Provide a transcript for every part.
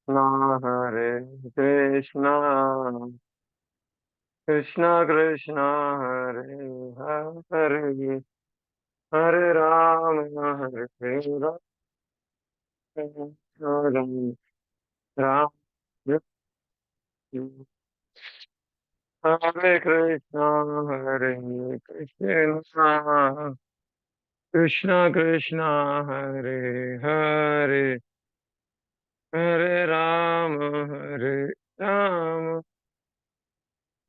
कृष्णा हरे कृष्णा कृष्णा कृष्णा हरे हरे हरे राम हरे राम राम हरे कृष्णा हरे कृष्णा कृष्णा कृष्णा हरे हरे हरे हरे राम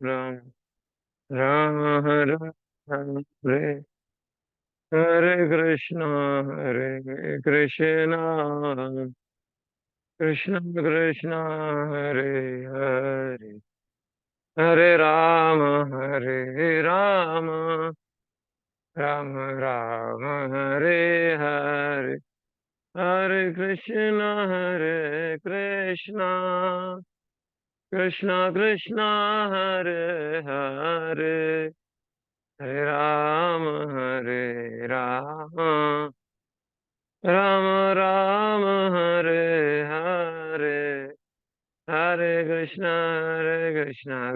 राम राम हरे हरे हरे कृष्णा कृष्णा कृष्णा हरे हरे हरे राम राम राम हरे हरे हरे कृष्णा कृष्णा कृष्णा हरे हरे हरे राम राम राम हरे हरे हरे कृष्णा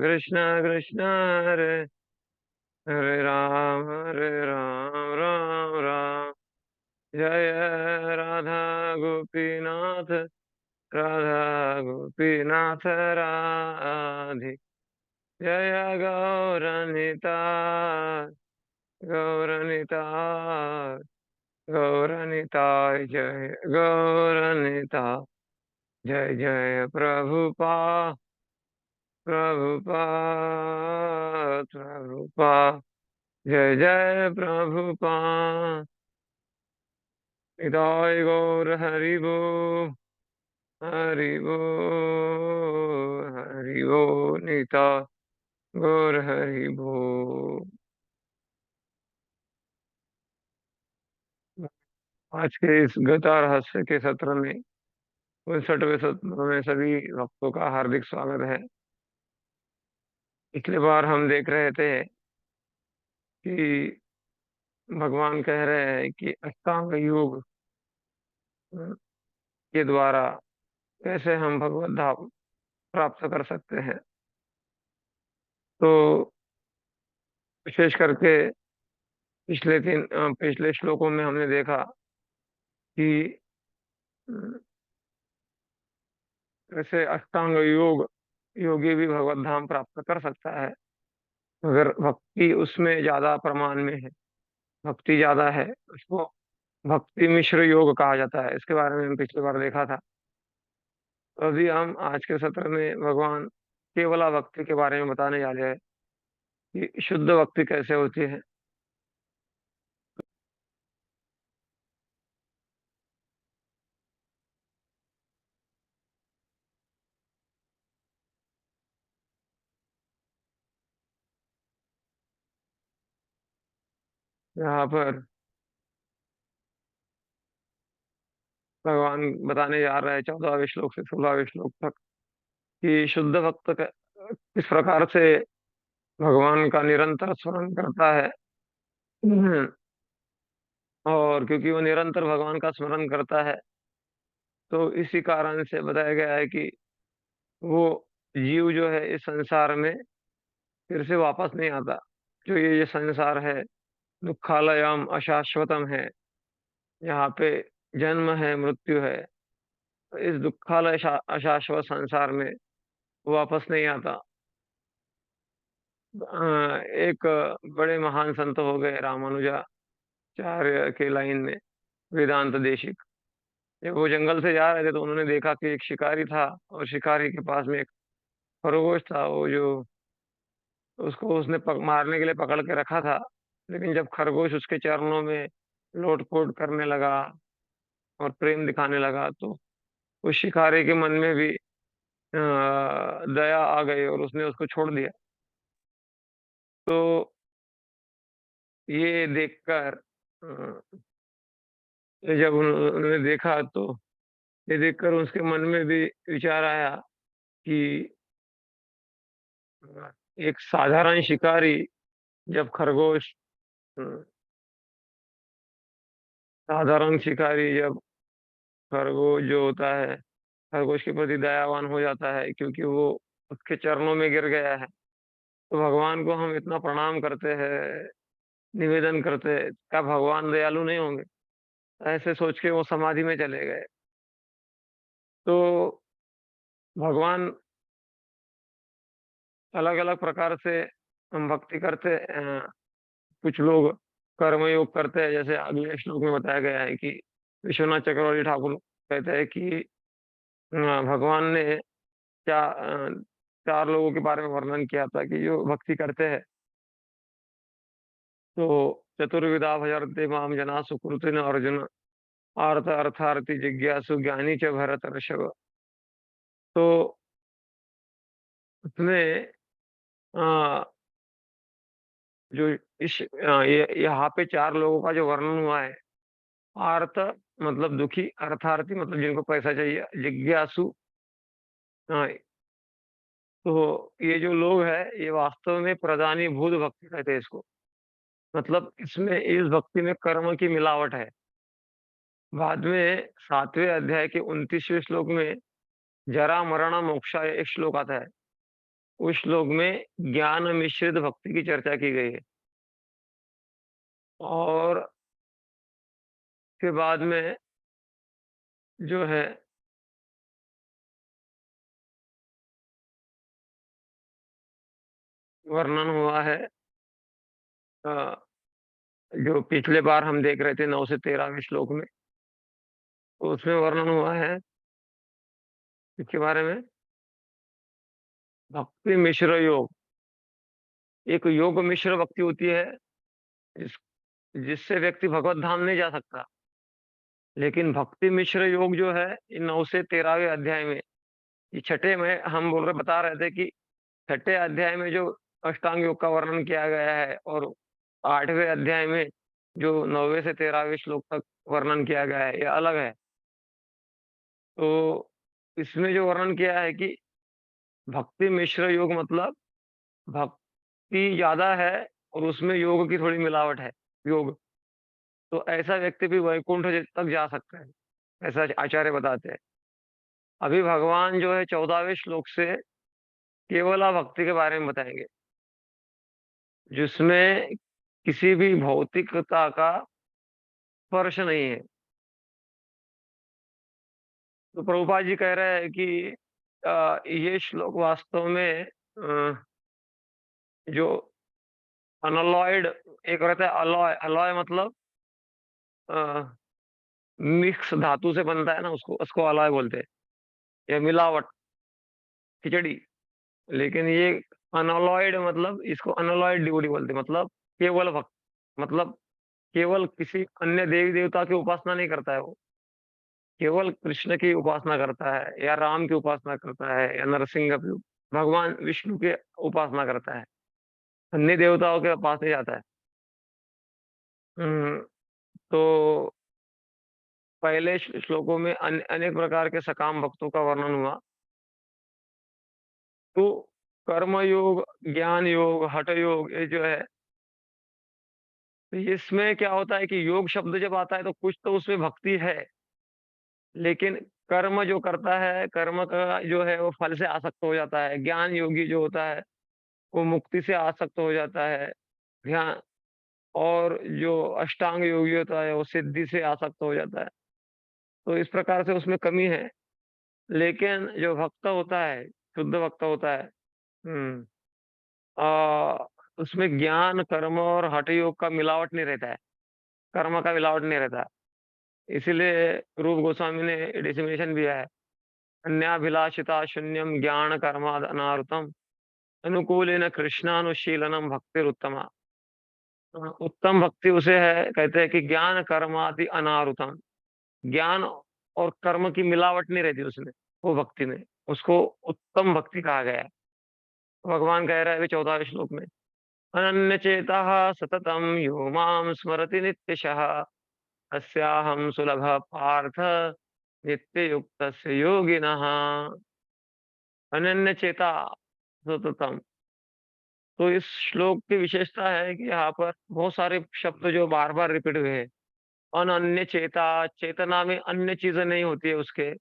कृष्णा कृष्णा हरे हरे राम राम राम जय राधा गोपीनाथ राधा गोपीनाथ राधे जय गौरनिताय गौरनिताय जय गौरनिता जय जय प्रभुपा प्रभुपा जय जय प्रभुपा निताय गौर हरि बो निताय गौर हरि बो। आज के इस गीता रहस्य के सत्र में 59वें सत्र में सभी भक्तों का हार्दिक स्वागत है। पिछली बार हम देख रहे थे कि भगवान कह रहे हैं कि अष्टांग योग के द्वारा कैसे हम भगवत धाम प्राप्त कर सकते हैं। तो विशेष करके पिछले श्लोकों में हमने देखा कि कैसे अष्टांग योग योगी भी भगवत धाम प्राप्त कर सकता है अगर भक्ति उसमें ज्यादा प्रमाण में है, भक्ति ज्यादा है, उसको भक्ति मिश्र योग कहा जाता है। इसके बारे में हम पिछली बार देखा था। तो अभी हम आज के सत्र में भगवान केवला भक्ति के बारे में बताने जा रहे हैं कि शुद्ध भक्ति कैसे होती है। यहाँ पर भगवान बताने जा रहे हैं 14वें श्लोक से 16वें श्लोक तक कि शुद्ध भक्त किस प्रकार से भगवान का निरंतर स्मरण करता है। और क्योंकि वो निरंतर भगवान का स्मरण करता है तो इसी कारण से बताया गया है कि वो जीव जो है इस संसार में फिर से वापस नहीं आता। जो ये संसार है दुखालयम अशाश्वतम है, यहाँ पे जन्म है मृत्यु है। तो इस अशाश्वत संसार में वो वापस नहीं आता। एक बड़े महान संत हो गए रामानुजाचार्य के लाइन में, वेदांत देशिक। जब वो जंगल से जा रहे थे तो उन्होंने देखा कि एक शिकारी था और शिकारी के पास में एक खरगोश था, वो जो उसको उसने मारने के लिए पकड़ के रखा था। लेकिन जब खरगोश उसके चरणों में लोटपोट करने लगा और प्रेम दिखाने लगा तो उस शिकारी के मन में भी दया आ गई और उसने उसको छोड़ दिया। तो ये देखकर जब उन्होंने देखा तो ये देखकर उसके मन में भी विचार आया कि एक साधारण शिकारी जब अ, साधारण शिकारी जब खरगोश जो होता है खरगोश के प्रति दयावान हो जाता है क्योंकि वो उसके चरणों में गिर गया है। तो भगवान को हम इतना प्रणाम करते हैं, निवेदन करते हैं, क्या भगवान दयालु नहीं होंगे? ऐसे सोच के वो समाधि में चले गए। तो भगवान अलग-अलग प्रकार से हम भक्ति करते कुछ लोग कर्मयोग करते हैं, जैसे अगले श्लोक में बताया गया है कि विश्वनाथ चक्रवर्ती ठाकुर कहते हैं कि भगवान ने 4 लोगों के बारे में वर्णन किया था कि जो भक्ति करते हैं, तो चतुर्विधा भजन्ते माम जना सुकृतिन अर्जुन अर्थार्थी जिज्ञासु ज्ञानी च भरतर्षभ। तो उसमें अ, जो ये यहाँ पे 4 लोगों का जो वर्णन हुआ है, आर्त मतलब दुखी, अर्थार्थी मतलब जिनको पैसा चाहिए, जिज्ञासु हाँ, तो ये जो लोग हैं, ये वास्तव में प्रधानीभूत भक्ति कहते हैं इसको। मतलब इसमें इस भक्ति में कर्म की मिलावट है। बाद में 7वें अध्याय के 29वें श्लोक में जरा मरण मोक्षा एक श्लोक आता है। उस श्लोक में ज्ञान मिश्रित भक्ति की चर्चा की गई है और फिर बाद में जो है वर्णन हुआ है अ, जो पिछले बार हम देख रहे थे 9 से 13वें श्लोक में, तो उसमें वर्णन हुआ है इसके बारे में भक्ति मिश्र योग। एक योग मिश्र भक्ति होती है जिस जिससे व्यक्ति भगवत धाम नहीं जा सकता। लेकिन भक्ति मिश्र योग जो है, ये 9 से 13वें अध्याय में, ये छठे में हम बता रहे थे कि छठे अध्याय में जो अष्टांग योग का वर्णन किया गया है और 8वें अध्याय में जो 9वें से 13वें श्लोक तक वर्णन किया गया है, ये अलग है। तो इसमें जो वर्णन किया है कि भक्ति मिश्र योग मतलब भक्ति ज़्यादा है और उसमें योग की थोड़ी मिलावट है, योग। तो ऐसा व्यक्ति भी वैकुंठ तक जा सकता है, ऐसा आचार्य बताते हैं। अभी भगवान जो है 14वें श्लोक से केवला भक्ति के बारे में बताएँगे, जिसमें किसी भी भौतिकता का स्पर्श नहीं है। तो प्रभुपाद जी कह रहे हैं कि ये श्लोक वास्तव में जो अनलॉयड एक रहता है अलॉय, अलॉय मतलब अ, मिक्स धातु से बनता है ना उसको उसको अलॉय बोलते हैं या मिलावट, खिचड़ी। लेकिन ये अनलॉयड मतलब इसको अनलॉयड डिवोटी बोलते हैं मतलब केवल भक्त मतलब केवल किसी अन्य देवी-देवता की उपासना नहीं करता है वो। केवल कृष्ण की उपासना करता है या राम की उपासना करता है या नरसिंह की भगवान विष्णु की उपासना करता है। अन्य देवताओं के पास नहीं जाता है। हुँ, तो पहले श्लोकों में अनेक प्रकार के सकाम भक्तों का वर्णन हुआ। तो कर्म योग, ज्ञान योग, हठ योग ये जो है, तो इसमें क्या होता है कि योग शब्द जब आता है तो कुछ तो उसमें भक्ति है। लेकिन कर्म जो करता है, कर्म का जो है वो फल से आसक्त हो जाता है। ज्ञान योगी जो होता है, वो मुक्ति से आसक्त हो जाता है। ध्यान और जो अष्टांग योगी होता है, वो सिद्धि से आसक्त हो जाता है। तो इस प्रकार से उसमें कमी है। लेकिन जो भक्त होता है, शुद्ध भक्त होता है हुँ, उसमें ज्ञान, कर्म और हठ योग का मिलावट नहीं रहता है। कर्म का मिलावट नहीं रहता है। इसीलिए रूप गोस्वामी ने डेफिनेशन दिया है, अन्याभिलाषिता शून्यम ज्ञान कर्माद अनावृतम अनुकूलेन कृष्णानुशीलनम भक्तिरुत्तमा। उत्तम भक्ति उसे है कहते हैं कि ज्ञान कर्मादि अनावृतम। ज्ञान और कर्म की मिलावट नहीं रहती उसमें, वो भक्ति में। उसको उत्तम भक्ति कहा गया है। भगवान कह रहा है अभी 14वें श्लोक में, अनन्यचेतः सततं यो मां स्मरति नित्यशः तस्याहं सुलभः पार्थ नित्ययुक्तस्य योगिनः। अनन्यचेता सततम। तो इस श्लोक की विशेषता है कि यहाँ पर बहुत सारे शब्द जो बार-बार रिपीट हुए हैं। अनन्य चेता, चेतना में अन्य चीज़ें नहीं होती है उसके।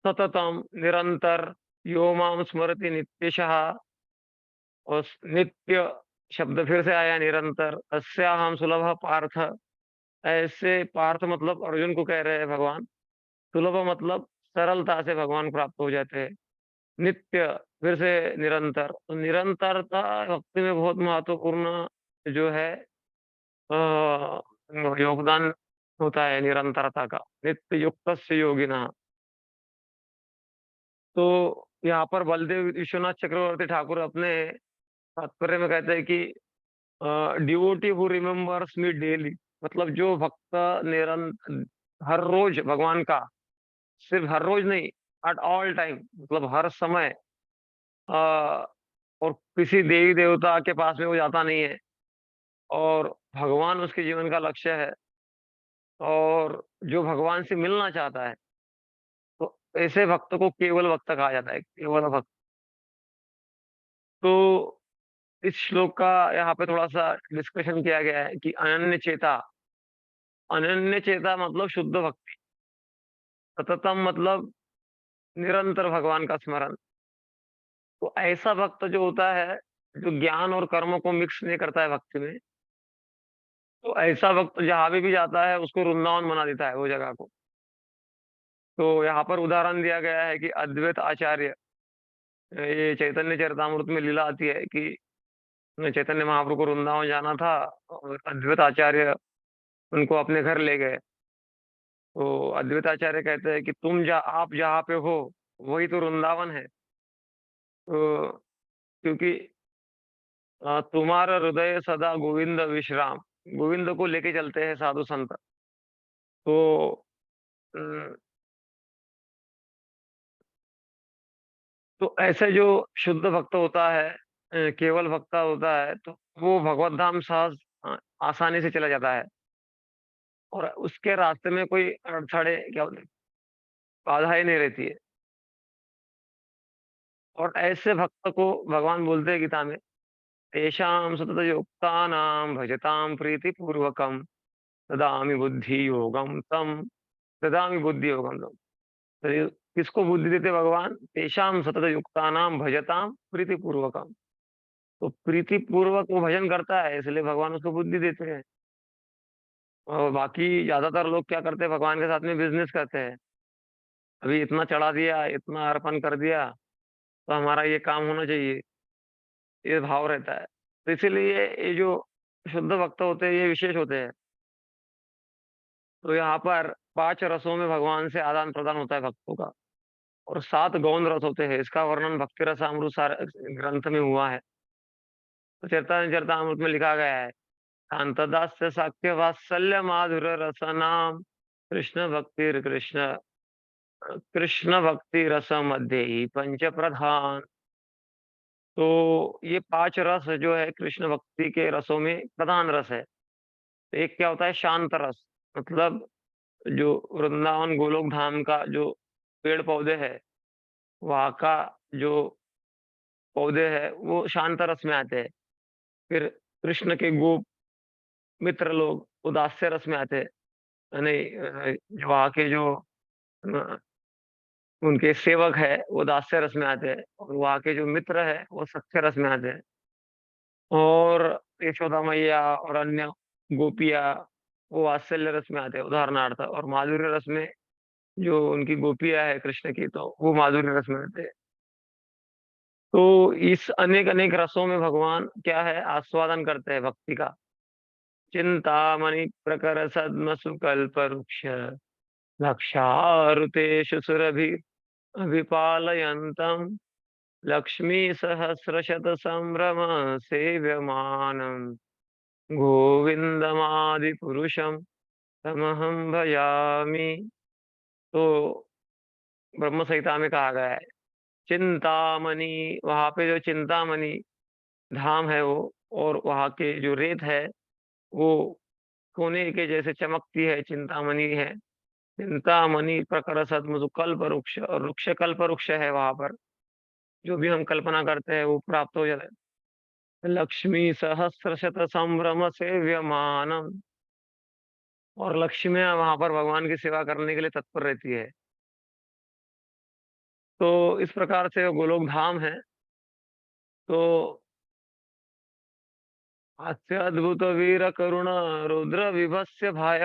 सततम निरंतर यो माम स्मरति नित्यशः। और नित्य शब्द फिर से आया, निरंतर। अस्याहम सुलभ पार्थ। ऐसे पार्थ मतलब अर्जुन को कह रहे हैं भगवान। सुलभ मतलब सरलता से भगवान प्राप्त हो जाते हैं। नित्य फिर से निरंतर। तो निरंतरता भक्ति में बहुत महत्वपूर्ण जो है योगदान होता है निरंतरता का। नित्य युक्त योगिना। तो यहाँ पर बलदेव विश्वनाथ चक्रवर्ती ठाकुर अपने तात्पर्य में कहते हैं कि devotee who remembers me daily, मतलब जो भक्त निरंतर हर रोज भगवान का, सिर्फ हर रोज नहीं, एट ऑल टाइम, मतलब हर समय, आ, और किसी देवी देवता के पास में वो जाता नहीं है, और भगवान उसके जीवन का लक्ष्य है, और जो भगवान से मिलना चाहता है, तो ऐसे भक्त को केवल भक्त कहा जाता है, केवल भक्त। तो इस श्लोक का यहाँ पे थोड़ा सा डिस्कशन किया गया है कि अनन्य चेता। अनन्य चेता मतलब शुद्ध भक्ति। सततम मतलब निरंतर भगवान का स्मरण। तो ऐसा भक्त जो होता है, जो ज्ञान और कर्म को मिक्स नहीं करता है भक्ति में, तो ऐसा भक्त जहां भी जाता है उसको वृंदावन बना देता है वो जगह को। तो यहाँ पर उदाहरण दिया गया है कि अद्वैत आचार्य, ये चैतन्य चरितामृत में लीला आती है कि चैतन्य महाप्रभु को वृंदावन जाना था, और अद्वैत आचार्य उनको अपने घर ले गए। तो अद्वैत आचार्य कहते हैं कि आप जहाँ पे हो वही तो वृंदावन है। तो क्योंकि तुम्हारा हृदय सदा गोविंद विश्राम, गोविंद को लेके चलते हैं साधु संत। तो अ, तो ऐसे जो शुद्ध भक्त होता है, केवल भक्त होता है, तो वो भगवत धाम सहज आसानी से चला जाता है, और उसके रास्ते में कोई अड़थड़े, क्या बोलते हैं, बाधाएं नहीं रहती है। और ऐसे भक्त को भगवान बोलते हैं गीता में, तेषां सतत युक्तानां भजतां प्रीति पूर्वकम ददामि बुद्धि योगम तम, ददामि बुद्धि योगम तम। तो किसको बुद्धि देते भगवान? तेषां सतत युक्तानां भजतां प्रीति पूर्वकम। तो प्रीति पूर्वक वो भजन करता है, इसलिए भगवान उसको बुद्धि देते हैं। और बाकी ज्यादातर लोग क्या करते हैं, भगवान के साथ में बिजनेस करते हैं। अभी इतना चढ़ा दिया, इतना अर्पण कर दिया, तो हमारा ये काम होना चाहिए, ये भाव रहता है। तो इसीलिए ये जो शुद्ध भक्त होते हैं ये विशेष होते हैं। तो यहाँ पर 5 रसों में भगवान से आदान प्रदान होता है भक्तों का, और 7 गौण रस होते हैं। इसका वर्णन भक्ति रसामृत सार ग्रंथ में हुआ है। तो चरितामृत में लिखा गया है, शांतदास्य साक्य वात्सल्य माधुर रसनाम कृष्ण भक्ति कृष्ण, कृष्ण भक्ति रस मध्य ही पंच प्रधान। तो ये 5 रस जो है कृष्ण भक्ति के रसों में प्रधान रस है। तो एक क्या होता है, शांत रस, मतलब जो वृंदावन गोलोक धाम का जो पेड़ पौधे है, वहाँ का जो पौधे है वो शांत रस में आते हैं। फिर कृष्ण के गोप मित्र लोग उदास्य रस में आते हैं, यानी जो वहाँ के जो अ, उनके सेवक है वो दास्य रस में आते हैं, और वहाँ के जो मित्र है वो सख्य रस में आते हैं। और यशोदा मैया और अन्य गोपियाँ वो वात्सल्य रस में आते हैं उदाहरणार्थ, और माधुर्य रस में जो उनकी गोपियाँ है कृष्ण की, तो वो माधुर्य रस में आते हैं। तो इस अनेक अनेक रसों में भगवान क्या है, आस्वादन करते हैं भक्ति का। चिंतामणि प्रकर सद्म सुकल्प वृक्ष लक्षारुतेषु सुरभि विपालयन्तम् लक्ष्मी सहस्रशत संभ्रम सेव्यमानम् गोविंदमादि पुरुषम तमहं भजामि। तो ब्रह्म संहिता में कहा गया है, चिंतामणि, वहां पे जो चिंतामणि धाम है वो, और वहां के जो रेत है वो सोने के जैसे चमकती है, चिंतामणि है। चिंतामणि प्रकर सदमुसु कल्प वृक्ष, और वृक्ष कल्प वृक्ष है वहां पर। जो भी हम कल्पना करते हैं वो प्राप्त हो जाता है। लक्ष्मी सहस्र शत संभ्रम सेव्यमानम, और लक्ष्मियां वहां पर भगवान की सेवा करने के लिए तत्पर रहती है। तो इस प्रकार से गोलोक धाम है। तो हास्य अद्भुत वीर करुण रुद्र विभस्य भाय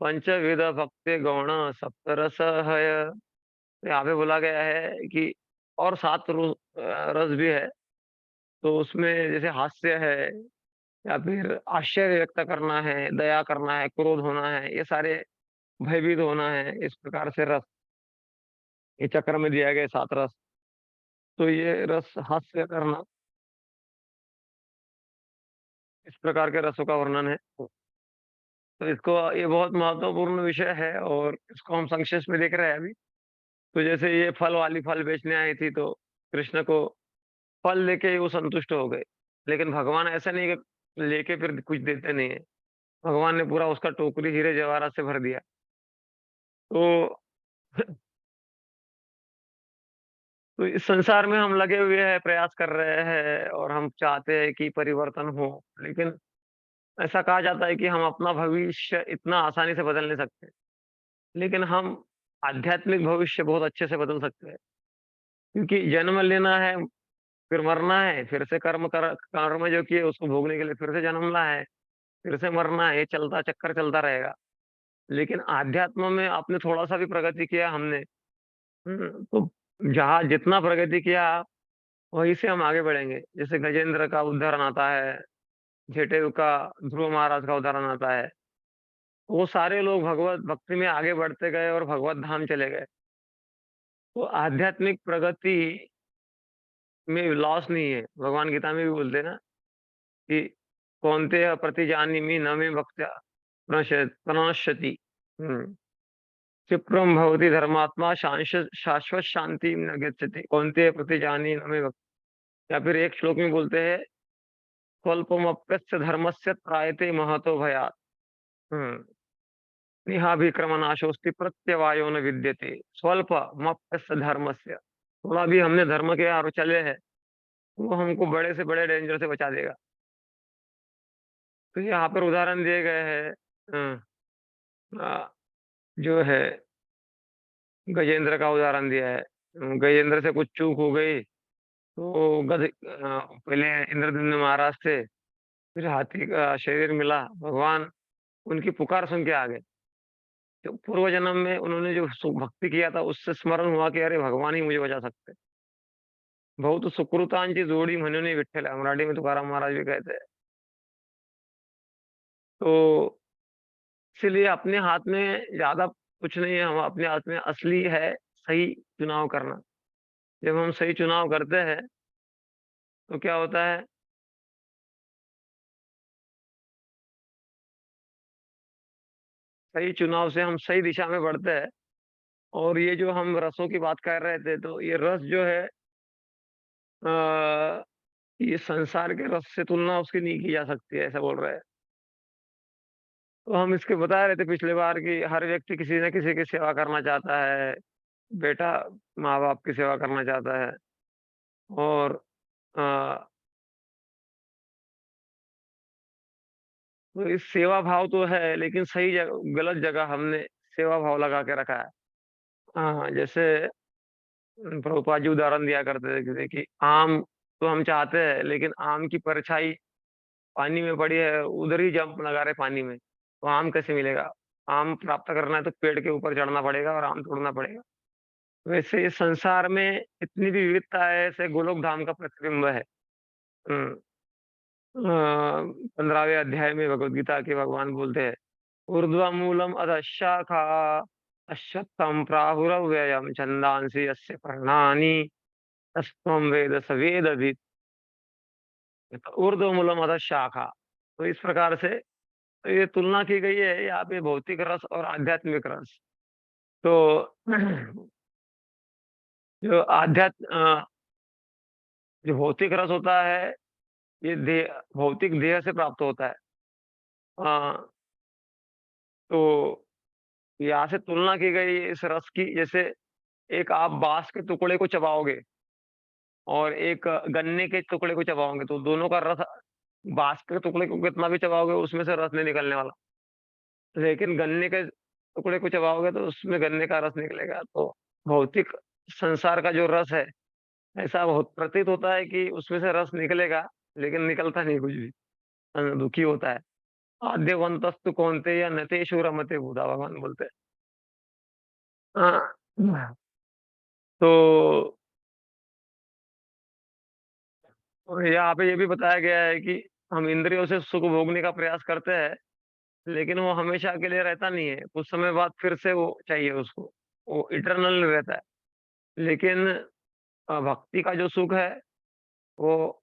पंचविध भक्ति गौण सप्तरस हय। यहाँ पे बोला गया है कि और सात रस भी है। तो उसमें जैसे हास्य है, या फिर आश्चर्य व्यक्त करना है, दया करना है, क्रोध होना है, ये सारे भयभीत होना है, इस प्रकार से रस ये चक्र में दिया गया है, सात रस। तो ये रस हास्य करना, इस प्रकार के रसों का वर्णन है। तो इसको ये बहुत महत्वपूर्ण विषय है और इसको हम संक्षेप में देख रहे हैं अभी। तो जैसे ये फल वाली फल बेचने आई थी, तो कृष्ण को फल लेके ही वो संतुष्ट हो गए। लेकिन भगवान ऐसा नहीं कि लेके फिर कुछ देते नहीं है। भगवान ने पूरा उसका टोकरी हीरे जवाहरात से भर दिया। तो तो इस संसार में हम लगे हुए हैं, प्रयास कर रहे हैं और हम चाहते हैं कि परिवर्तन हो। लेकिन ऐसा कहा जाता है कि हम अपना भविष्य इतना आसानी से बदल नहीं सकते, लेकिन हम आध्यात्मिक भविष्य बहुत अच्छे से बदल सकते हैं। क्योंकि जन्म लेना है, फिर मरना है, फिर से कर्म जो किए उसको भोगने के लिए फिर से जन्मना है, फिर से मरना है, ये चलता चक्कर चलता रहेगा। लेकिन आध्यात्म में आपने थोड़ा-सा भी प्रगति किया हमने, तो जहाँ जितना प्रगति किया वहीं से हम आगे बढ़ेंगे। जैसे गजेंद्र का उदाहरण आता है, जटेयु का, ध्रुव महाराज का उदाहरण आता है। वो सारे लोग भगवत भक्ति में आगे बढ़ते गए और भगवत धाम चले गए। तो आध्यात्मिक प्रगति में लॉस नहीं है। भगवान गीता में भी बोलते हैं ना कि कौन्तेय प्रतिजानीमि न मे भक्त्या प्रणश्यति। हुँ। क्षिप्रं भवति धर्मात्मा शाश्वत शांतिं न गच्छति कौन्तेय प्रतिजानी न मे भक्त्या। या फिर एक श्लोक में बोलते हैं स्वल्पमप्यस्य धर्मस्य त्रायते महतो भयात्। हुँ। नेहाभिक्रमनाशोऽस्ति प्रत्यवायो न विद्यते स्वल्पमप्यस्य धर्मस्य। थोड़ा भी हमने धर्म के आड़ चले हैं, वो हमको बड़े से बड़े डेंजर से बचा देगा। तो यहाँ पर उदाहरण दिए गए हैं। जो है गजेंद्र का उदाहरण दिया है। गजेंद्र से कुछ चूक हो गई, तो पहले इंद्रद्युम्न महाराज थे, फिर हाथी का शरीर मिला, भगवान उनकी पुकार सुन के आ गए। तो पूर्व जन्म में उन्होंने जो भक्ति किया था, उससे स्मरण हुआ कि अरे भगवान ही मुझे बचा सकते हैं। बहुत सुकृतांची जोडी म्हणून विठ्ठल है, मराठी में तुकाराम महाराज भी कहते हैं। तो इसीलिए अपने हाथ में ज्यादा कुछ नहीं है, हम अपने हाथ में असली है सही चुनाव करना। जब हम सही चुनाव करते हैं तो क्या होता है, सही चुनाव से हम सही दिशा में बढ़ते हैं। और ये जो हम रसों की बात कर रहे थे, तो ये रस जो है आ, ये संसार के रस से तुलना उसकी नहीं की जा सकती है, ऐसा बोल रहे हैं। तो हम इसके बता रहे थे पिछले बार कि हर व्यक्ति किसी न किसी की सेवा करना चाहता है। बेटा माँ बाप की सेवा करना चाहता है, और आ, तो इस सेवा भाव तो है, लेकिन सही जगह गलत जगह हमने सेवा भाव लगा के रखा है। हाँ, जैसे प्रभुपाद जी उदाहरण दिया करते थे जैसे कि आम तो हम चाहते हैं, लेकिन आम की परछाई पानी में पड़ी है, उधर ही जंप लगा रहे पानी में, तो आम कैसे मिलेगा? आम प्राप्त करना है तो पेड़ के ऊपर चढ़ना पड़ेगा और आम तोड़ना पड़ेगा। वैसे इस संसार में इतनी भी विविधता है, ऐसे गोलोक धाम का प्रतिबिंब है। हम्म, 15वें अध्याय में भगवत गीता के भगवान बोलते हैं, ऊर्ध्वमूलम् अधः शाखा अश्वत्थं प्राहुरव्ययम् छन्दांसि यस्य पर्णानि तत्त्वं वेद स वेदवित्। ऊर्ध्वमूलम् अधः शाखा। तो इस प्रकार से ये तुलना की गई है यहाँ पे भौतिक रस और आध्यात्मिक रस। तो जो जो भौतिक रस होता है, ये भौतिक देह से प्राप्त होता है। अ, तो यहाँ से तुलना की गई इस रस की, जैसे एक आप बांस के टुकड़े को चबाओगे और एक गन्ने के टुकड़े को चबाओगे, तो दोनों का रस, बांस के टुकड़े को कितना भी चबाओगे उसमें से रस नहीं निकलने वाला। लेकिन गन्ने के टुकड़े को चबाओगे तो उसमें गन्ने का रस निकलेगा। तो भौतिक संसार का जो रस है, ऐसा बहुत प्रतीत होता है कि उसमें से रस निकलेगा, लेकिन निकलता नहीं कुछ भी। दुखी होता है। आद्यवन्तस्तु कौन्तेय न तेषु रमते बुधा, भगवान बोलते हैं। हाँ, तो यहाँ पे ये भी बताया गया है कि हम इंद्रियों से सुख भोगने का प्रयास करते हैं, लेकिन वो हमेशा के लिए रहता नहीं है। कुछ समय बाद फिर से वो चाहिए उसको, वो इटर्नल रहता है। लेकिन भक्ति का जो सुख है, वो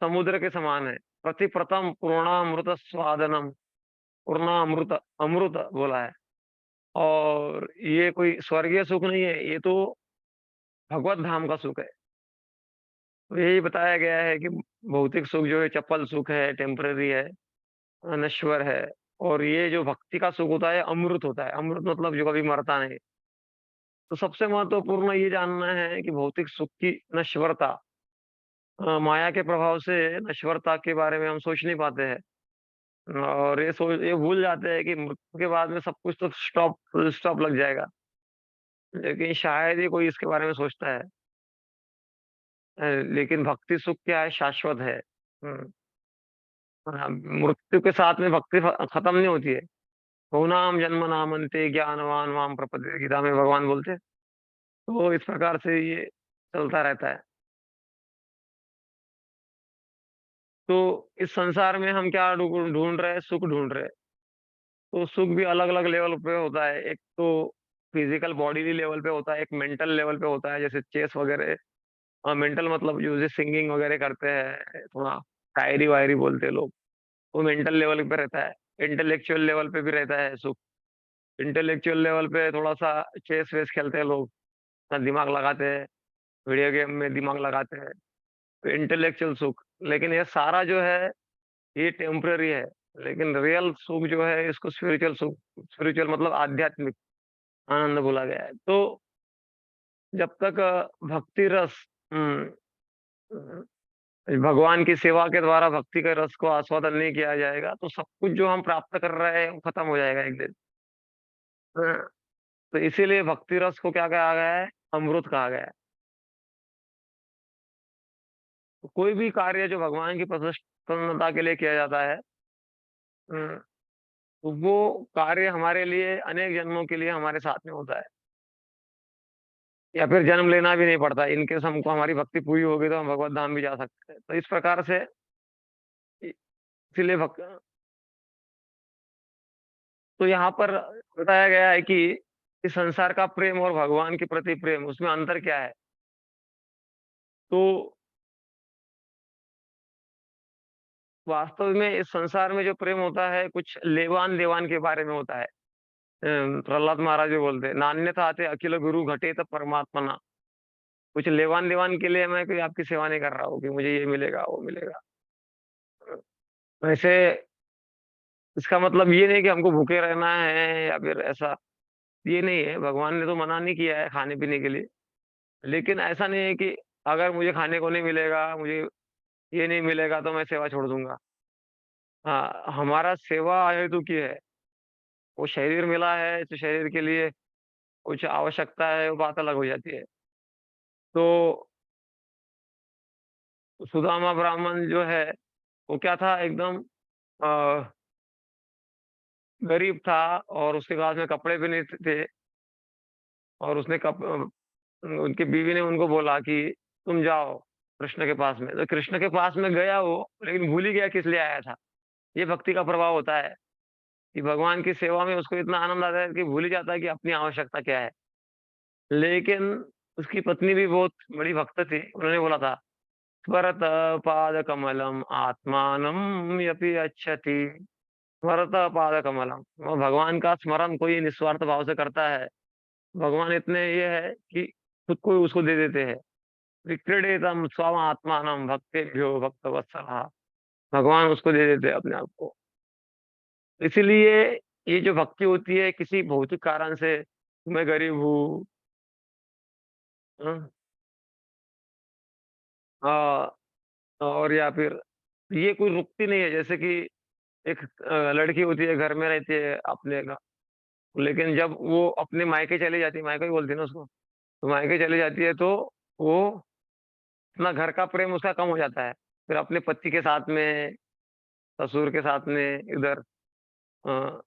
समुद्र के समान है। प्रति प्रथम पूर्णामृत स्वादनम, पूर्णामृत, अमृत बोला है। और ये कोई स्वर्गीय सुख नहीं है, ये तो भगवत धाम का सुख है। तो यही बताया गया है कि भौतिक सुख जो है चपल सुख है, टेम्पररी है, नश्वर है। और ये जो भक्ति का सुख होता है अमृत होता है। अमृत मतलब जो कभी मरता नहीं। तो सबसे महत्वपूर्ण ये जानना है कि भौतिक सुख की नश्वरता, माया के प्रभाव से नश्वरता के बारे में हम सोच नहीं पाते हैं। और ये भूल जाते हैं कि मृत्यु के बाद में सब कुछ तो स्टॉप, फुल स्टॉप लग जाएगा। लेकिन शायद ही कोई इसके बारे में सोचता है। लेकिन भक्ति सुख क्या है, शाश्वत है। हम्म, हाँ, मृत्यु के साथ में भक्ति खत्म नहीं होती है। बहुनाम जन्म नामन्ते ज्ञानवान माम प्रपद्ये, गीता में भगवान बोलते हैं। तो इस प्रकार से ये चलता रहता है। तो इस संसार में हम क्या ढूंढ रहे हैं, सुख ढूंढ रहे हैं। तो सुख भी अलग अलग लेवल पे होता है। एक तो फिजिकल बॉडी लेवल पे होता है, एक मेंटल लेवल पे होता है, जैसे चेस वगैरह। मेंटल मतलब जो जैसे सिंगिंग वगैरह करते हैं, थोड़ा शायरी वायरी बोलते हैं लोग, वो मेंटल लेवल पे रहता है। इंटेलेक्चुअल लेवल पे भी रहता है सुख। इंटेलेक्चुअल लेवल पे थोड़ा सा चेस वेस खेलते हैं लोग, अपना दिमाग लगाते हैं, वीडियो गेम में दिमाग लगाते हैं। तो इंटेलेक्चुअल सुख। लेकिन ये सारा जो है, ये टेम्पररी है। लेकिन रियल सुख जो है, इसको स्पिरिचुअल सुख, स्पिरिचुअल मतलब आध्यात्मिक आनंद बोला गया है। तो जब तक भक्ति रस, भगवान की सेवा के द्वारा भक्ति के रस को आस्वादन नहीं किया जाएगा, तो सब कुछ जो हम प्राप्त कर रहे हैं वो खत्म हो जाएगा एक दिन। हाँ, तो इसीलिए भक्ति रस को क्या कहा गया है, अमृत कहा गया है। तो कोई भी कार्य जो भगवान की प्रसन्नता के लिए किया जाता है, अ, तो वो कार्य हमारे लिए अनेक जन्मों के लिए हमारे साथ में होता है। या फिर जन्म लेना भी नहीं पड़ता। इनकेस हमको हमारी भक्ति पूरी होगी तो हम भगवत धाम भी जा सकते हैं। तो इस प्रकार से इसीलिए भक्त, तो यहाँ पर बताया गया है कि इस संसार का प्रेम और भगवान के प्रति प्रेम, उसमें अंतर क्या है। तो वास्तव में इस संसार में जो प्रेम होता है, कुछ लेवान देवान के बारे में होता है। प्रहलाद महाराज भी बोलते हैं, नान्यथा आते अखिल गुरु घटे तब परमात्मा ना। कुछ लेवान देवान के लिए मैं कोई आपकी सेवा नहीं कर रहा हूँ कि मुझे ये मिलेगा वो मिलेगा। वैसे इसका मतलब ये नहीं कि हमको भूखे रहना है या फिर ऐसा, ये नहीं है। भगवान ने तो मना नहीं किया है खाने पीने के लिए। लेकिन ऐसा नहीं है कि अगर मुझे खाने को नहीं मिलेगा, मुझे ये नहीं मिलेगा तो मैं सेवा छोड़ दूंगा। हाँ, हमारा सेवा हेतु की है। वो शरीर मिला है तो शरीर के लिए कुछ आवश्यकता है, वो बात अलग हो जाती है। तो सुदामा ब्राह्मण जो है, वो क्या था, एकदम अ, गरीब था। और उसके पास में कपड़े भी नहीं थे। और उनकी बीवी ने उनको बोला कि तुम जाओ कृष्ण के पास में। तो कृष्ण के पास में गया वो, लेकिन भूल ही गया किस लिए आया था। ये भक्ति का प्रभाव होता है कि भगवान की सेवा में उसको इतना आनंद आता है कि भूल ही जाता है कि अपनी आवश्यकता क्या है। लेकिन उसकी पत्नी भी बहुत बड़ी भक्त थी। उन्होंने बोला था, स्मरत पाद कमलम आत्मानम यपि अच्छति। स्मरत पाद कमलम, वो भगवान का स्मरण कोई निस्वार्थ भाव से करता है। भगवान इतने ये है कि खुद को उसको दे देते हैं। विक्रीडितम स्वम आत्मानम भक्तेभ्यो भक्त वत्सला। भगवान उसको दे देते हैं अपने आप को। इसीलिए ये जो भक्ति होती है, किसी भौतिक कारण से, मैं गरीब हूँ, हाँ, हाँ, और या फिर ये कोई रुकती नहीं है। जैसे कि एक लड़की होती है, घर में रहती है अपने, लेकिन जब वो अपने मायके चली जाती है, मायका ही बोलती है ना उसको, तो मायके चली जाती है तो वो अपना घर का प्रेम उसका कम हो जाता है। फिर अपने पति के साथ में, ससुर के साथ में, इधर अ,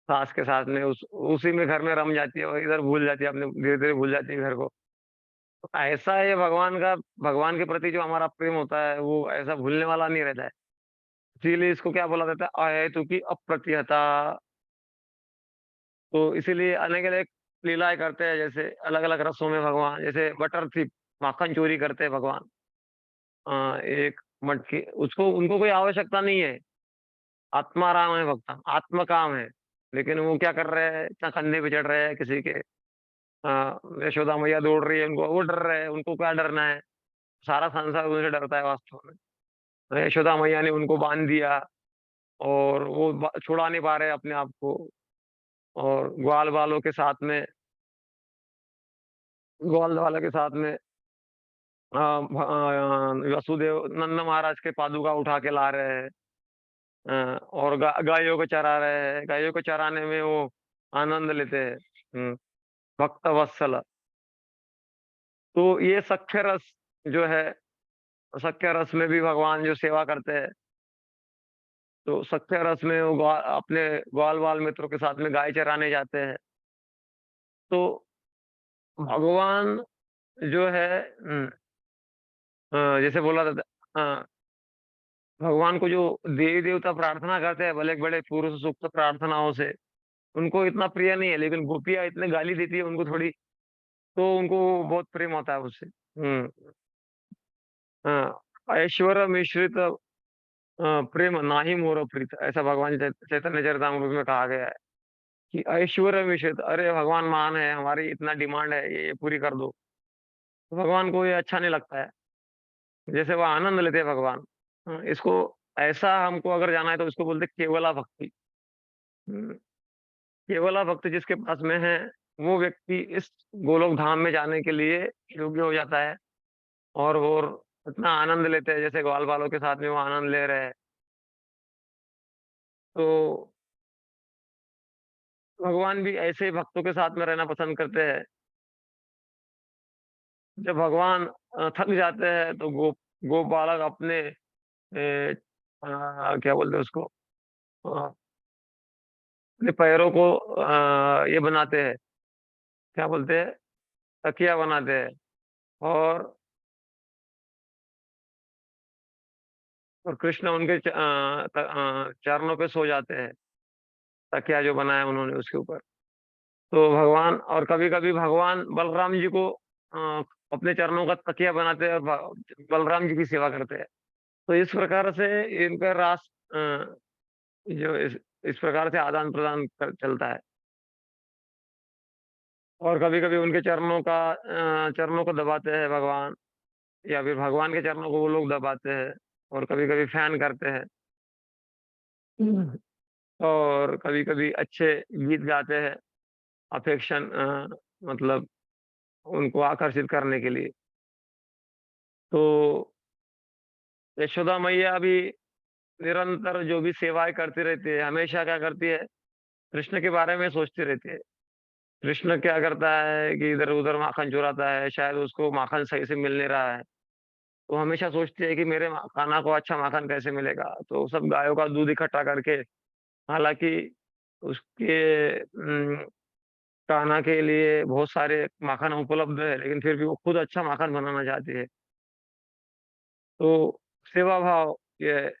सास के साथ में उसी में घर में रम जाती है और इधर भूल जाती है, अपने धीरे-धीरे भूल जाती है घर को। तो ऐसा है भगवान के प्रति जो हमारा प्रेम होता है वो ऐसा भूलने वाला नहीं रहता है। इसीलिए इसको क्या बोला जाता है, अहेतु की अप्रतिहता। तो इसीलिए अनेक-अनेक लीलाएँ करते हैं, जैसे अलग-अलग रसों में भगवान, जैसे बटर थी, माखन चोरी करते हैं भगवान। एक मटकी उसको उनको कोई आवश्यकता नहीं है, आत्माराम है भगवान, आत्मकाम है। लेकिन वो क्या कर रहे हैं, इतना कंधे पे चढ़ रहे हैं किसी के, यशोदा मैया दौड़ रही है उनको, वो डर रहे हैं, उनको क्या डरना है? सारा संसार उनसे डरता है वास्तव में। तो यशोदा मैया ने उनको बाँध दिया और वो छुड़ा नहीं पा रहे अपने आप को, और ग्वाल वालों के साथ में वसुदेव नंद महाराज के पादुका उठा के ला रहे हैं। और गायों को चरा रहे हैं, गायों को चराने में वो आनंद लेते हैं। भक्त वत्सल। तो ये सख्य रस जो है, सख्य रस में भी भगवान जो सेवा करते हैं, तो सख्य रस में वो अपने ग्वाल बाल मित्रों के साथ में गाय चराने जाते हैं। तो भगवान जो है, जैसे बोला जाता है, भगवान को जो देवी देवता प्रार्थना करते हैं भले बड़े पुरुष सूक्त प्रार्थनाओं से, उनको इतना प्रिय नहीं है, लेकिन गोपियाँ इतने गाली देती है उनको थोड़ी, तो उनको बहुत प्रेम होता है उससे। हाँ, ऐश्वर्य मिश्रित प्रेम नाही मोर प्रीत, ऐसा भगवान चैतन्य चरितामृत में कहा गया है कि ऐश्वर्य मिश्रित, अरे भगवान महान है, हमारी इतना डिमांड है, ये पूरी कर दो। तो भगवान को ये अच्छा नहीं लगता है। जैसे वो आनंद लेते हैं भगवान। इसको ऐसा हमको अगर जाना है तो इसको बोलते हैं केवला भक्ति। हम्म, केवला भक्ति जिसके पास में है, वो व्यक्ति इस गोलोक धाम में जाने के लिए योग्य हो जाता है। और इतना आनंद लेते हैं, जैसे ग्वाल बालों के साथ में वो आनंद ले रहे हैं। तो भगवान भी ऐसे ही भक्तों के साथ में रहना पसंद करते हैं। जब भगवान थक जाते हैं तो गो बालक अपने क्या बोलते हैं उसको, अपने पैरों को ये बनाते हैं, क्या बोलते हैं, तकिया बनाते हैं। और कृष्ण उनके चरणों पे सो जाते हैं, तकिया जो बनाया उन्होंने उसके ऊपर। तो भगवान, और कभी-कभी भगवान बलराम जी को अपने चरणों का तकिया बनाते हैं और बलराम जी की सेवा करते हैं। तो इस प्रकार से इनका जो इस प्रकार से आदान-प्रदान चलता है। और कभी-कभी उनके चरणों को दबाते हैं भगवान, या फिर भगवान के चरणों को वो लोग दबाते हैं, और कभी-कभी फैन करते हैं। हम्म। और कभी-कभी अच्छे गीत गाते हैं, मतलब उनको आकर्षित करने के लिए। तो यशोदा मैया भी निरंतर जो भी सेवाएँ करती रहती है, हमेशा क्या करती है, कृष्ण के बारे में सोचती रहती है। कृष्ण क्या करता है कि इधर-उधर माखन चुराता है, शायद उसको माखन सही से मिल नहीं रहा है। तो हमेशा सोचती है कि मेरे कान्हा को अच्छा माखन कैसे मिलेगा? तो सब गायों का दूध इकट्ठा करके, हालाँकि उसके कान्हा के लिए बहुत सारे माखन उपलब्ध है, लेकिन फिर भी वो खुद अच्छा माखन बनाना चाहती है। तो सेवा भाव ये है।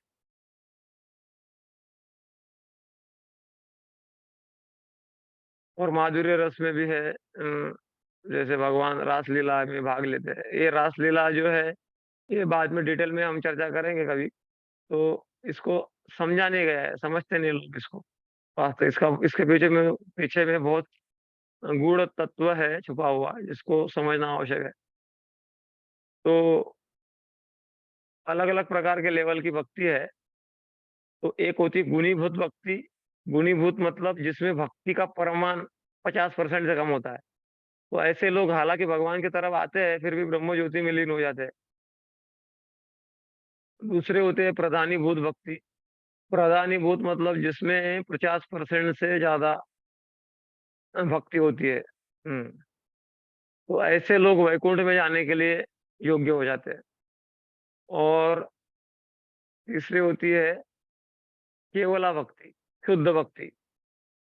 और माधुर्य रस में भी है, जैसे भगवान रासलीला में भाग लेते हैं। ये रासलीला जो है, ये बाद में डिटेल में हम चर्चा करेंगे कभी। तो इसको समझा नहीं गया है, समझते नहीं लोग इसको। वास्तव इसके पीछे में बहुत गूढ़ तत्व है छुपा हुआ, जिसको समझना आवश्यक है। तो अलग-अलग प्रकार के लेवल की भक्ति है। तो एक होती है गुणीभूत भक्ति। गुणीभूत मतलब जिसमें भक्ति का परिमाण 50% से कम होता है। तो ऐसे लोग हालाँकि भगवान की तरफ आते हैं, फिर भी ब्रह्म ज्योति में लीन हो जाते हैं। दूसरे होते हैं प्रधानीभूत भक्ति। प्रधानीभूत मतलब जिसमें 50% से ज़्यादा भक्ति होती है। हुँ। तो ऐसे लोग वैकुंठ में जाने के लिए योग्य हो जाते हैं। और तीसरी होती है केवला भक्ति, शुद्ध भक्ति।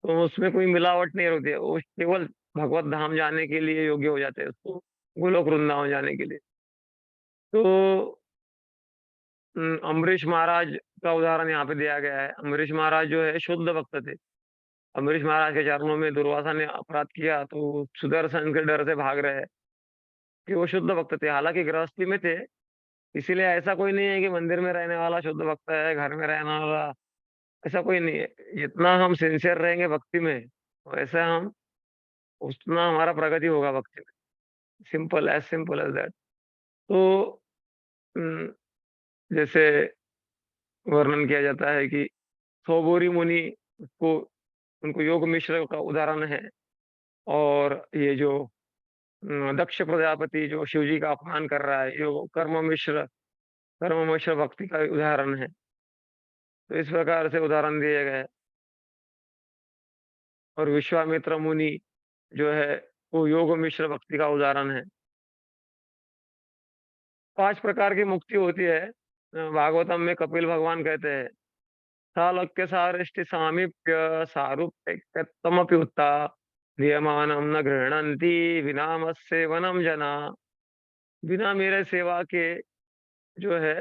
तो उसमें कोई मिलावट नहीं होती है, वो केवल भगवत धाम जाने के लिए योग्य हो जाते हैं, उसको गोलोक वृंदावन जाने के लिए। तो अम्बरीश महाराज का उदाहरण यहाँ पे दिया गया है। अम्बरीश महाराज जो है शुद्ध भक्त थे। अम्बरीश महाराज के चरणों में दुर्वासा ने अपराध किया तो वो सुदर्शन के डर से भाग रहे हैं कि वो शुद्ध भक्त थे, हालांकि गृहस्थी में थे। इसीलिए ऐसा कोई नहीं है कि मंदिर में रहने वाला शुद्ध भक्त है, घर में रहने वाला, ऐसा कोई नहीं है। जितना हम सिंसियर रहेंगे भक्ति में, वैसे हम उतना हमारा प्रगति होगा भक्ति में। Simple as that. तो अम, जैसे वर्णन किया जाता है कि सौबोरी मुनि को, उनको योग मिश्र का उदाहरण है। और ये जो दक्ष प्रजापति जो शिव जी का अपमान कर रहा है, यो कर्म मिश्र भक्ति का उदाहरण है। तो इस प्रकार से उदाहरण दिए गए हैं। और विश्वामित्र मुनि जो है वो योग मिश्र भक्ति का उदाहरण है। 5 प्रकार की मुक्ति होती है। भागवतम में कपिल भगवान कहते हैं, सालोक्य सारिष्टि सामीप्य सारूप्यतमपि उत्ता नियमानम न गृह्णन्ति विनामस्य वनम जना। बिना मेरे सेवा के जो है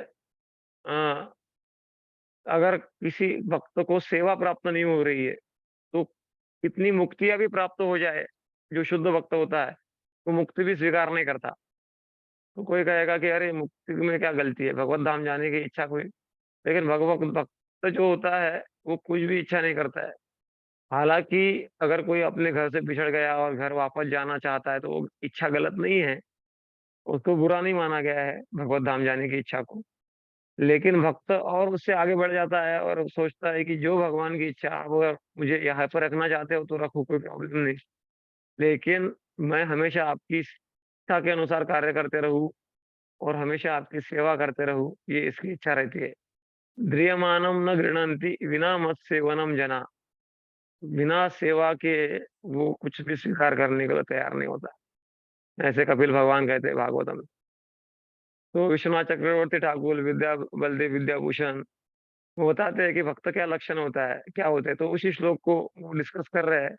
अ, अगर किसी भक्त को सेवा प्राप्त नहीं हो रही है तो कितनी मुक्तियां भी प्राप्त हो जाए, जो शुद्ध भक्त होता है वो मुक्ति भी स्वीकार नहीं करता। तो कोई कहेगा कि अरे मुक्ति में क्या गलती है, भगवत धाम जाने की इच्छा कोई, लेकिन भगवत भक्त जो होता है वो कुछ भी इच्छा नहीं करता है। हालांकि अगर कोई अपने घर से बिछड़ गया और घर वापस जाना चाहता है तो वो इच्छा गलत नहीं है, उसको बुरा नहीं माना गया है भगवत धाम जाने की इच्छा को। लेकिन भक्त और उससे आगे बढ़ जाता है और सोचता है कि जो भगवान की इच्छा, आप अगर मुझे यहाँ पर रखना चाहते हो तो रखो, कोई प्रॉब्लम नहीं, लेकिन मैं हमेशा आपकी इच्छा के अनुसार कार्य करते रहूं और हमेशा आपकी सेवा करते रहूं, ये इसकी इच्छा रहती है। ध्रियमानम न गृणंति विना मत सेवनम जना। बिना सेवा के वो कुछ भी स्वीकार करने के लिए तैयार नहीं होता, ऐसे कपिल भगवान कहते हैं भागवतम में। तो विश्वनाथ चक्रवर्ती ठाकुर विद्या बलदेव विद्याभूषण वो बताते हैं कि भक्त क्या लक्षण होता है, क्या होता है। तो उसी श्लोक को वो डिस्कस कर रहे हैं,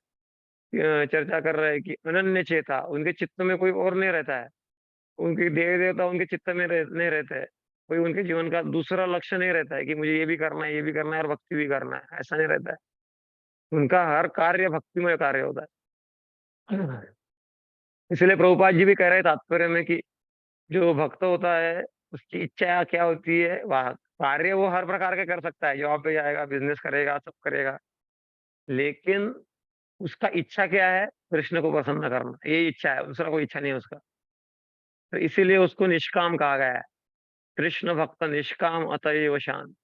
चर्चा कर रहे हैं कि अनन्य चेता, उनके चित्त में कोई और नहीं रहता है। उनके देवी देवता उनके चित्त में नहीं रहते हैं। कोई उनके जीवन का दूसरा लक्ष्य नहीं रहता है कि मुझे ये भी करना है, ये भी करना है और भक्ति भी करना है, ऐसा नहीं रहता है। उनका हर कार्य भक्तिमय कार्य होता है। इसलिए प्रभुपाद जी भी कह रहे तात्पर्य में कि जो भक्त होता है उसकी इच्छा क्या होती है, वह कार्य वो हर प्रकार के कर सकता है, जॉब पे जाएगा, बिजनेस करेगा, सब करेगा, लेकिन उसका इच्छा क्या है, कृष्ण को प्रसन्न करना, ये इच्छा है, दूसरा कोई इच्छा नहीं है उसका। तो इसीलिए उसको निष्काम कहा गया है। कृष्ण भक्त निष्काम अतएव शांत।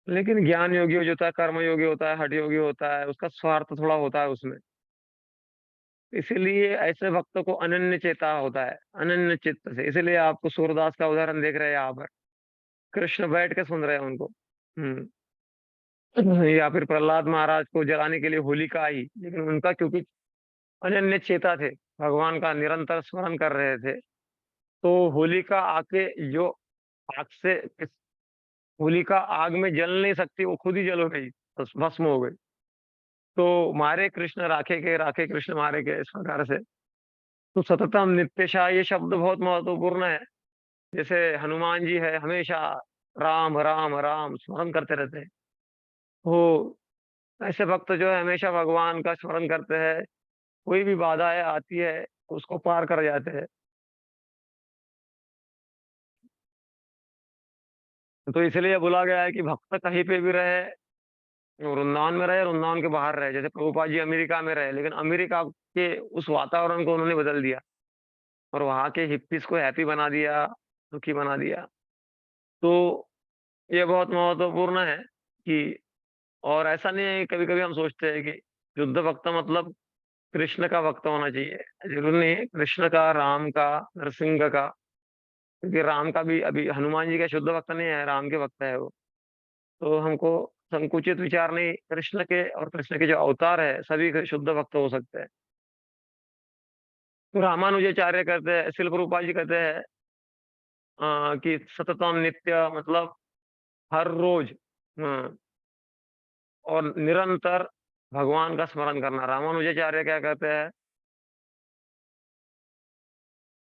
लेकिन ज्ञान योगी जो होता है, कर्म योगी होता है, हठ योगी होता है, उसका स्वार्थ थोड़ा होता है उसमें। इसीलिए ऐसे भक्तों को अनन्य चेता होता है, अनन्य चित्त से। इसीलिए आपको सूरदास का उदाहरण देख रहे हैं यहाँ पर, कृष्ण बैठ के सुन रहे हैं उनको। हम्म। या फिर प्रहलाद महाराज को जलाने के लिए होलिका आई, लेकिन उनका क्योंकि अनन्य चेता थे, भगवान का निरंतर स्मरण कर रहे थे, तो होलिका आके जो आग से, होलिका आग में जल नहीं सकती, वो खुद ही जल हो गई, बस भस्म हो गई। तो मारे कृष्ण राखे के, राखे कृष्ण मारे के, इस प्रकार से। तो सततम नित्यशा ये शब्द बहुत महत्वपूर्ण है। जैसे हनुमान जी है, हमेशा राम राम राम स्मरण करते रहते हैं। वो ऐसे भक्त जो है हमेशा भगवान का स्मरण करते हैं, कोई भी बाधाएं आती है उसको पार कर जाते हैं। तो इसलिए बोला गया है कि भक्त कहीं पे भी रहे, वृंदावन में रहे, वृंदावन के बाहर रहे। जैसे प्रभुपाद जी अमेरिका में रहे, लेकिन अमेरिका के उस वातावरण को उन्होंने बदल दिया और वहां के हिप्पीज को हैप्पी बना दिया, सुखी बना दिया। तो ये बहुत महत्वपूर्ण है कि, और ऐसा नहीं है, कभी कभी हम सोचते हैं कि शुद्ध भक्त मतलब कृष्ण का भक्त होना चाहिए। जरूर नहीं है, कृष्ण का, राम का, नरसिंह का, क्योंकि राम का भी, अभी हनुमान जी का शुद्ध भक्त नहीं है, राम के भक्त है वो। तो हमको संकुचित विचार नहीं, कृष्ण के और कृष्ण के जो अवतार है सभी के शुद्ध भक्त हो सकते हैं। तो रामानुजाचार्य कहते हैं, शिल प्रभुपाद जी कहते हैं कि सततम नित्य मतलब हर रोज और निरंतर भगवान का स्मरण करना। रामानुजाचार्य क्या कहते हैं,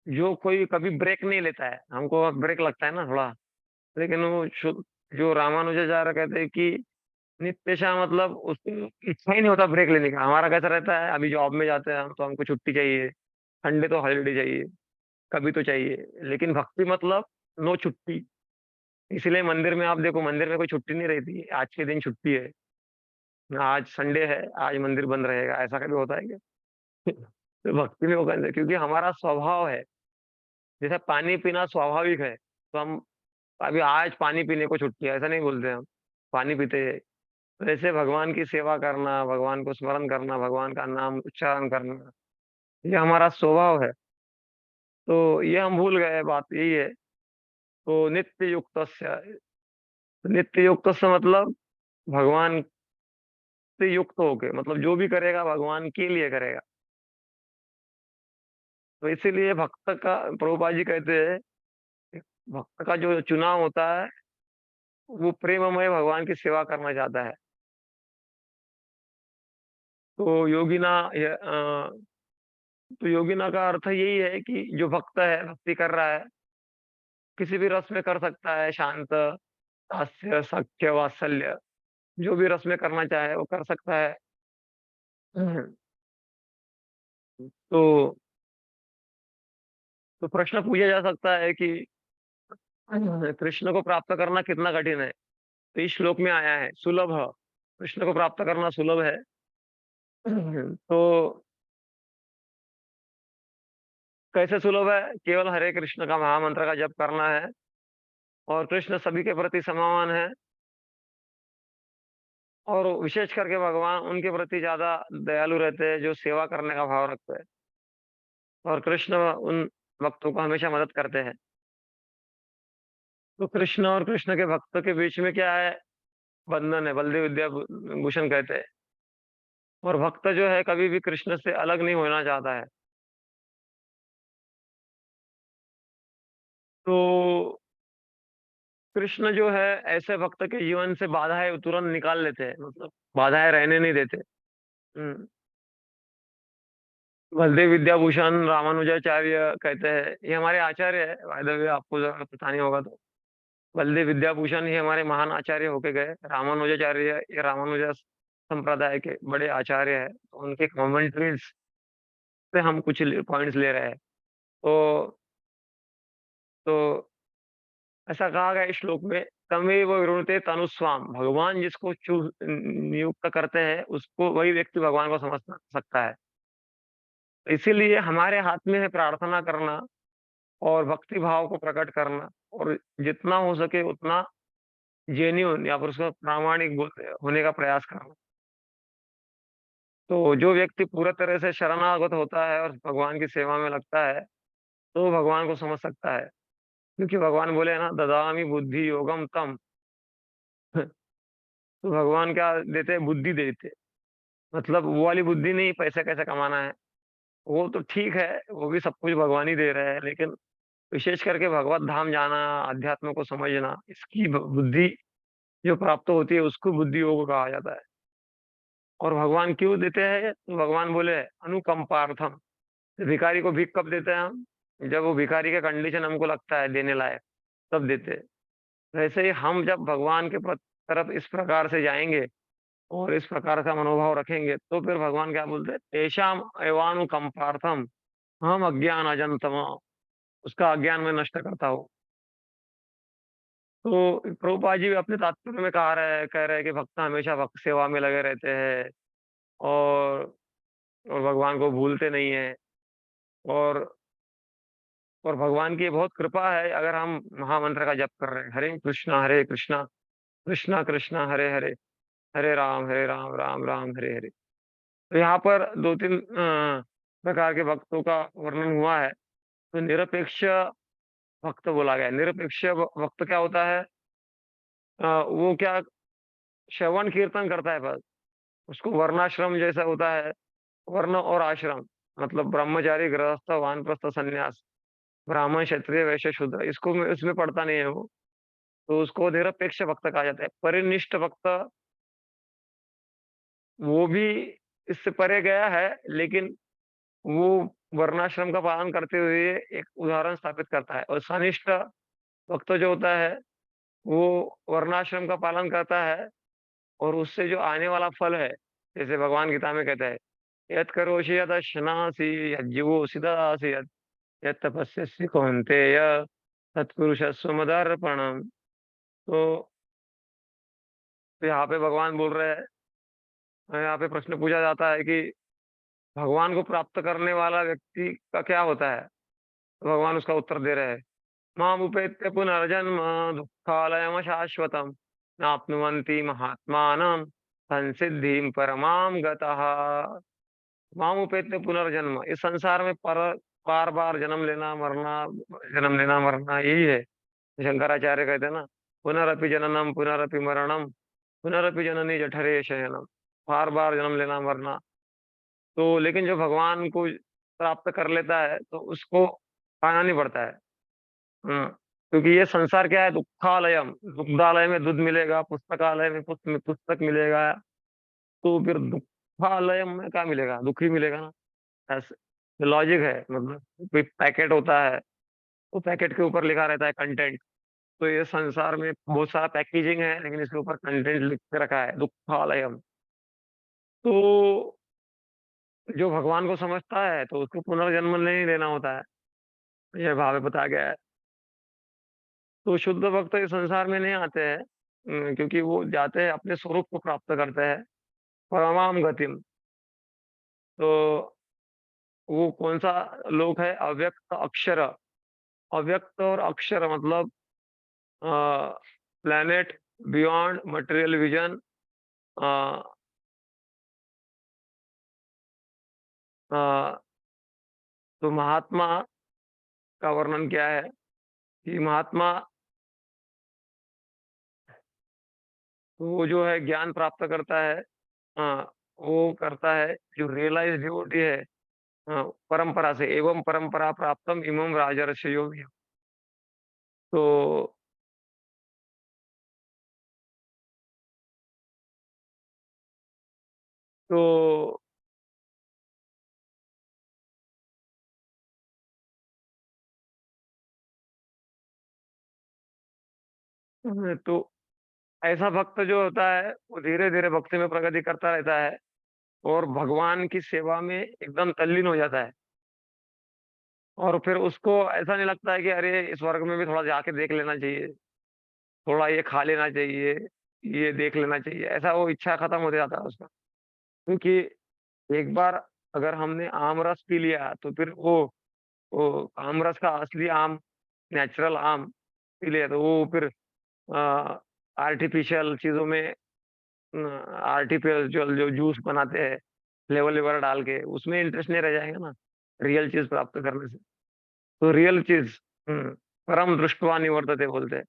जो कोई कभी ब्रेक नहीं लेता है, हमको ब्रेक लगता है ना थोड़ा, लेकिन वो जो रामानुजाचार्य कहते हैं कि नित्यशा मतलब उसको इच्छा ही नहीं होता ब्रेक लेने का। हमारा कैसा रहता है, अभी जॉब में जाते हैं हम तो हमको छुट्टी चाहिए, संडे तो हॉलीडे चाहिए, कभी तो चाहिए, लेकिन भक्ति मतलब नो छुट्टी। इसलिए मंदिर में आप देखो, मंदिर में कोई छुट्टी नहीं रहती, आज के दिन छुट्टी है, आज संडे है, आज मंदिर बंद रहेगा, ऐसा कभी होता है क्या? तो भक्ति में वो कहते हैं, क्योंकि हमारा स्वभाव है, जैसे पानी पीना स्वाभाविक है, तो हम अभी आज पानी पीने को छुट्टी है ऐसा नहीं बोलते हम, पानी पीते हैं। तो ऐसे भगवान की सेवा करना, भगवान को स्मरण करना, भगवान का नाम उच्चारण करना, ये हमारा स्वभाव है। तो ये हम भूल गए, बात यही है। तो नित्य युक्त से मतलब भगवान से युक्त होके, मतलब जो भी करेगा भगवान के लिए करेगा। तो इसीलिए भक्त का, प्रभुपाद जी कहते हैं, भक्त का जो चुनाव होता है वो प्रेममय भगवान की सेवा करना चाहता है। तो तो योगिना का अर्थ यही है कि जो भक्त है, भक्ति कर रहा है, किसी भी रस में कर सकता है, शांत, हास्य, सख्य, वात्सल्य, जो भी रस में करना चाहे वो कर सकता है। हम्म। तो तो प्रश्न पूछा जा सकता है कि कृष्ण को प्राप्त करना कितना कठिन है। तो इस श्लोक में आया है सुलभ, कृष्ण को प्राप्त करना सुलभ है। तो कैसे सुलभ है, केवल हरे कृष्ण का महामंत्र का जप करना है, और कृष्ण सभी के प्रति समावान है, और विशेष करके भगवान उनके प्रति ज्यादा दयालु रहते हैं जो सेवा करने का भाव रखते हैं, और कृष्ण उन भक्तों को हमेशा मदद करते हैं। तो कृष्ण और कृष्ण के भक्त के बीच में क्या है, बंधन है, बलदेव विद्या भूषण कहते हैं। और भक्त जो है कभी भी कृष्ण से अलग नहीं होना चाहता है। तो कृष्ण जो है ऐसे भक्त के जीवन से बाधाएं तुरंत निकाल लेते हैं, मतलब बाधाएं रहने नहीं देते। हम्म। बलदेव विद्याभूषण रामानुजाचार्य कहते हैं, ये हमारे आचार्य है, बाय द वे, आपको जरा पता नहीं होगा तो। बलदेव विद्याभूषण ही हमारे महान आचार्य होके गए। रामानुजाचार्य ये रामानुजा संप्रदाय के बड़े आचार्य है, तो उनके कमेंट्रीज से हम कुछ पॉइंट्स ले रहे हैं। तो तो ऐसा कहा गया इस श्लोक में, तमेव वृणुते तनुस्वाम, भगवान जिसको चूज नियुक्त करते हैं उसको, वही व्यक्ति भगवान को समझ सकता है। इसीलिए हमारे हाथ में है प्रार्थना करना और भक्ति भाव को प्रकट करना, और जितना हो सके उतना जेन्युइन या फिर उसका प्रामाणिक होने का प्रयास करना। तो जो व्यक्ति पूरा तरह से शरणागत होता है और भगवान की सेवा में लगता है, तो भगवान को समझ सकता है। क्योंकि भगवान बोले ना, ददामि बुद्धि योगम तम। तो भगवान क्या देते हैं, बुद्धि देते। मतलब वो वाली बुद्धि नहीं, पैसे कैसे कमाना है, वो तो ठीक है, वो भी सब कुछ भगवान ही दे रहे हैं, लेकिन विशेष करके भगवत धाम जाना, अध्यात्म को समझना, इसकी बुद्धि जो प्राप्त होती है उसको बुद्धि योग कहा जाता है। और भगवान क्यों देते हैं, तो भगवान बोले अनुकंपार्थम। भिखारी को भीख कब देते हैं हम, जब वो भिखारी का कंडीशन हमको लगता है देने लायक, तब देते हैं। वैसे ही हम जब भगवान के तरफ इस प्रकार से जाएंगे और इस प्रकार का मनोभाव रखेंगे, तो फिर भगवान क्या बोलते हैं, तेषाम एवानुकंपार्थम हम अज्ञान अजंतम, उसका अज्ञान में नष्ट करता हूँ। तो प्रभुपाद जी भी अपने तात्पर्य में कह रहे हैं कि भक्त हमेशा भक्त सेवा में लगे रहते हैं, और और भगवान को भूलते नहीं है। और और भगवान की बहुत कृपा है, अगर हम महामंत्र का जप कर रहे हैं, हरे कृष्णा कृष्णा कृष्णा हरे हरे, हरे राम राम राम हरे हरे। तो यहाँ पर दो तीन प्रकार के भक्तों का वर्णन हुआ है। तो निरपेक्ष भक्त बोला गया है। निरपेक्ष भक्त क्या होता है, वो क्या, श्रवण कीर्तन करता है बस, उसको वर्णाश्रम जैसा होता है, वर्ण और आश्रम, मतलब ब्रह्मचारी, गृहस्थ, वानप्रस्थ, सन्यास, ब्राह्मण, क्षत्रिय, वैश्य, शूद्र, इसको इसमें पढ़ता नहीं है वो। तो उसको निरपेक्ष भक्त कहा जाता है। परिनिष्ठ भक्त वो भी इससे परे गया है, लेकिन वो वर्णाश्रम का पालन करते हुए एक उदाहरण स्थापित करता है। और सनिष्ठ भक्त जो होता है, वो वर्णाश्रम का पालन करता है और उससे जो आने वाला फल है, जैसे भगवान गीता में कहता है, यत् करोषि यत् अश्नासि यज्जीवोषि ददासि यत् यत् तपस्यसि कौन्तेय तत्पुरुषस्व मदर्पणम्। तो यहाँ पे भगवान बोल रहे हैं, यहाँ पे प्रश्न पूछा जाता है कि भगवान को प्राप्त करने वाला व्यक्ति का क्या होता है? तो भगवान उसका उत्तर दे रहे हैं, मामुपेत्य पुनर्जन्म दुःखालयम् शाश्वतम् नाप्नुवन्ति महात्मानं संसिद्धिं परमां गतः। मामुपेत्य पुनर्जन्म, इस संसार में पर बार बार जन्म लेना मरना यही है। शंकराचार्य कहते हैं ना, पुनरपि जननम पुनरपि मरणम पुनरपि जननी जठरे शयनम। बार बार जन्म लेना मरना। तो लेकिन जो भगवान को प्राप्त कर लेता है तो उसको पाना नहीं पड़ता है। क्योंकि ये संसार क्या है, दुःखालयम, दुग्धालय में दूध मिलेगा, पुस्तकालय में पुस्तक मिलेगा, तो फिर दुःखालयम में क्या मिलेगा, दुख ही मिलेगा ना। ऐसे लॉजिक है, मतलब कोई पैकेट होता है, तो पैकेट के ऊपर लिखा रहता है कंटेंट। तो ये संसार में बहुत सारा पैकेजिंग है, लेकिन इसके ऊपर कंटेंट लिख के रखा है, दुःखालयम। तो जो भगवान को समझता है तो उसको पुनर्जन्म नहीं लेना होता है, ये भाव में बताया गया है। तो शुद्ध भक्त इस संसार में नहीं आते हैं, क्योंकि वो जाते हैं अपने स्वरूप को प्राप्त करते हैं, परमाम गतिम। तो वो कौन सा लोक है, अव्यक्त अक्षर। अव्यक्त और अक्षर मतलब प्लैनेट बियॉन्ड मटेरियल विजन। तो महात्मा का वर्णन क्या है कि महात्मा वो जो है ज्ञान प्राप्त करता है, वो करता है जो रियलाइज डिवोटी है, परंपरा से, एवं परंपरा प्राप्तम इमं राजर्षि योगी। तो तो तो ऐसा भक्त जो होता है वो धीरे धीरे भक्ति में प्रगति करता रहता है और भगवान की सेवा में एकदम तल्लीन हो जाता है। और फिर उसको ऐसा नहीं लगता है कि अरे इस वर्ग में भी थोड़ा जाके देख लेना चाहिए, थोड़ा ये खा लेना चाहिए, ये देख लेना चाहिए, ऐसा वो इच्छा खत्म हो जाता है उसका। क्योंकि एक बार अगर हमने आम रस पी लिया तो फिर वो आम रस का असली आम, नेचुरल आम पी लिया तो वो फिर आर्टिफिशियल चीजों में, आर्टिफिशियल जो जूस बनाते हैं फ्लेवर लेवर डाल के, उसमें इंटरेस्ट नहीं रह जाएगा ना, रियल चीज प्राप्त करने से। तो रियल चीज, परम दृष्टवा निवर्तते बोलते हैं।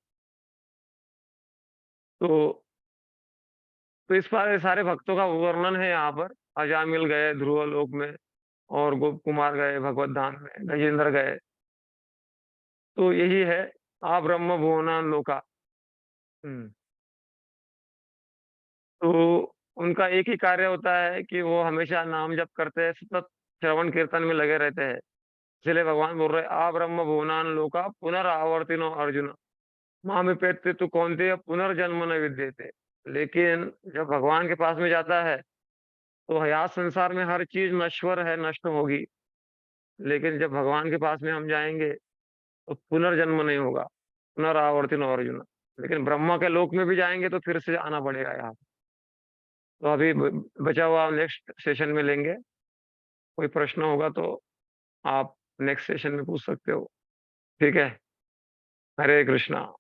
तो तो इस बार सारे भक्तों का वर्णन है यहाँ पर। अजामिल गए ध्रुव लोक में, और गोप कुमार गए भगवत धाम में, गजेंद्र गए। तो यही है, आ ब्रह्म भुवनान लोका। हम्म। तो उनका एक ही कार्य होता है कि वो हमेशा नाम जप करते हैं, सतत श्रवण कीर्तन में लगे रहते हैं। इसलिए भगवान बोल रहे आ ब्रह्म भुवनान लोका पुनरावर्तिनो अर्जुन मामिपेत्य तु कौन्तेय पुनर्जन्म न विद्यते। लेकिन जब भगवान के पास में जाता है तो यहाँ संसार में हर चीज नश्वर है, नष्ट होगी। लेकिन जब भगवान के पास में हम जाएंगे तो पुनर्जन्म नहीं होगा, पुनरावर्तिनो अर्जुन। लेकिन ब्रह्मा के लोक में भी जाएंगे तो फिर से आना पड़ेगा यहाँ। तो अभी बचा हुआ नेक्स्ट सेशन में लेंगे। कोई प्रश्न होगा तो आप नेक्स्ट सेशन में पूछ सकते हो। ठीक है। हरे कृष्णा।